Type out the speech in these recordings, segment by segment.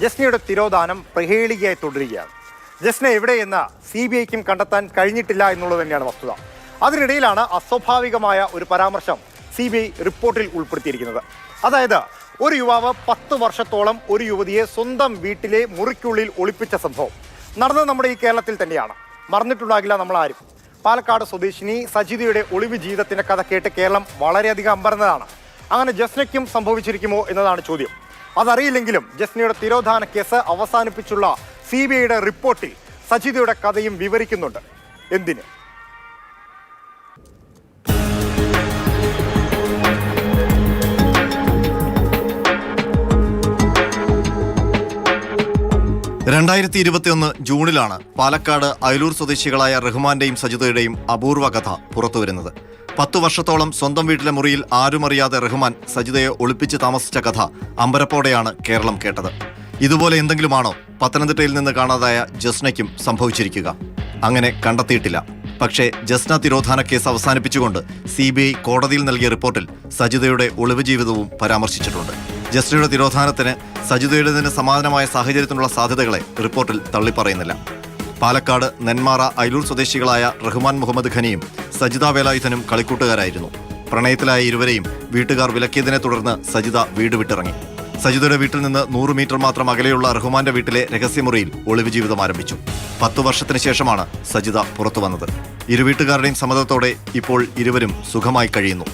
ജസ്നയുടെ തിരോധാനം പ്രഹേളികയായി തുടരുകയാണ്. ജസ്ന എവിടെയെന്ന് CBIക്കും കണ്ടെത്താൻ കഴിഞ്ഞിട്ടില്ല എന്നുള്ളത് തന്നെയാണ് വസ്തുത. അതിനിടയിലാണ് അസ്വാഭാവികമായ ഒരു പരാമർശം CBI റിപ്പോർട്ടിൽ ഉൾപ്പെടുത്തിയിരിക്കുന്നത്. അതായത് ഒരു യുവാവ് 10 വർഷത്തോളം ഒരു യുവതിയെ സ്വന്തം വീട്ടിലെ മുറിക്കുള്ളിൽ ഒളിപ്പിച്ച സംഭവം നടന്നത് നമ്മുടെ ഈ കേരളത്തിൽ തന്നെയാണ്. മറന്നിട്ടുണ്ടാകില്ല നമ്മൾ ആരും. പാലക്കാട് സ്വദേശിനി സജിതയുടെ ഒളിവ് ജീവിതത്തിന്റെ കഥ കേട്ട് കേരളം വളരെയധികം അമ്പരന്നതാണ്. അങ്ങനെ ജസ്നയ്ക്കും സംഭവിച്ചിരിക്കുമോ എന്നതാണ് ചോദ്യം. അതറിയില്ലെങ്കിലും ജസ്നയുടെ തിരോധാന കേസ് അവസാനിപ്പിച്ചുള്ള CBIയുടെ റിപ്പോർട്ടിൽ സജിതയുടെ കഥയും വിവരിക്കുന്നുണ്ട്. എന്തിന്? ജൂണിലാണ് പാലക്കാട് അയലൂർ സ്വദേശികളായ റഹ്മാന്റെയും സജിതയുടെയും അപൂർവ കഥ പുറത്തുവരുന്നത്. 10 വർഷത്തോളം സ്വന്തം വീട്ടിലെ മുറിയിൽ ആരുമറിയാതെ റഹ്മാൻ സജിതയെ ഒളിപ്പിച്ച് താമസിച്ച കഥ അമ്പരപ്പോടെയാണ് കേരളം കേട്ടത്. ഇതുപോലെ എന്തെങ്കിലുമാണോ പത്തനംതിട്ടയിൽ നിന്ന് കാണാതായ ജസ്നയ്ക്കും സംഭവിച്ചിരിക്കുക? അങ്ങനെ കണ്ടെത്തിയിട്ടില്ല. പക്ഷേ ജസ്ന തിരോധാന കേസ് അവസാനിപ്പിച്ചുകൊണ്ട് CBI കോടതിയിൽ നൽകിയ റിപ്പോർട്ടിൽ സജിതയുടെ ഒളിവ് ജീവിതവും പരാമർശിച്ചിട്ടുണ്ട്. ജസ്നയുടെ തിരോധാനത്തിന് സജിതയുടേതിന് സമാനമായ സാഹചര്യത്തിനുള്ള സാധ്യതകളെ റിപ്പോർട്ടിൽ തള്ളിപ്പറയുന്നില്ല. പാലക്കാട് നെന്മാറ അയലൂർ സ്വദേശികളായ റഹ്മാൻ മുഹമ്മദ് ഖനിയും സജിത വേലായുധനും കളിക്കൂട്ടുകാരായിരുന്നു. പ്രണയത്തിലായ ഇരുവരെയും വീട്ടുകാർ വിലക്കിയതിനെ തുടർന്ന് സജിത വീട് വിട്ടിറങ്ങി. സജിതയുടെ വീട്ടിൽ നിന്ന് 100 മീറ്റർ മാത്രം അകലെയുള്ള റഹ്മാന്റെ വീട്ടിലെ രഹസ്യമുറിയിൽ ഒളിവ് ജീവിതം ആരംഭിച്ചു. 10 വർഷത്തിന് ശേഷമാണ് സജിത പുറത്തു വന്നത്. ഇരു വീട്ടുകാരുടെയും സമ്മതത്തോടെ ഇപ്പോൾ ഇരുവരും സുഖമായി കഴിയുന്നു.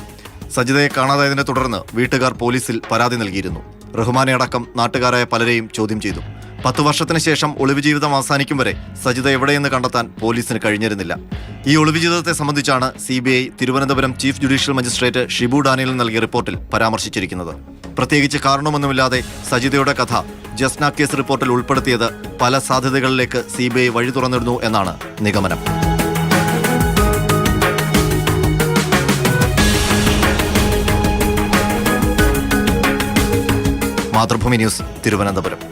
സജിതയെ കാണാതായതിനെ തുടർന്ന് വീട്ടുകാർ പോലീസിൽ പരാതി നൽകിയിരുന്നു. റഹ്മാനെ അടക്കം നാട്ടുകാരായ പലരെയും ചോദ്യം ചെയ്തു. 10 വർഷത്തിന് ശേഷം ഒളിവ് ജീവിതം അവസാനിക്കും വരെ സജിത എവിടെയെന്ന് കണ്ടെത്താൻ പോലീസിന് കഴിഞ്ഞിരുന്നില്ല. ഈ ഒളിവ് ജീവിതത്തെ സംബന്ധിച്ചാണ് CBI Thiruvananthapuram chief judicial magistrate Shibu Daniel നൽകിയ റിപ്പോർട്ടിൽ പരാമർശിച്ചിരിക്കുന്നത്. പ്രത്യേകിച്ച് കാരണമൊന്നുമില്ലാതെ സജിതയുടെ കഥ ജസ്ന കേസ് റിപ്പോർട്ടിൽ ഉൾപ്പെടുത്തിയത് പല സാധ്യതകളിലേക്ക് CBI വഴി തുറന്നിടുന്നു എന്നാണ് നിഗമനം. മാതൃഭൂമി ന്യൂസ്, തിരുവനന്തപുരം.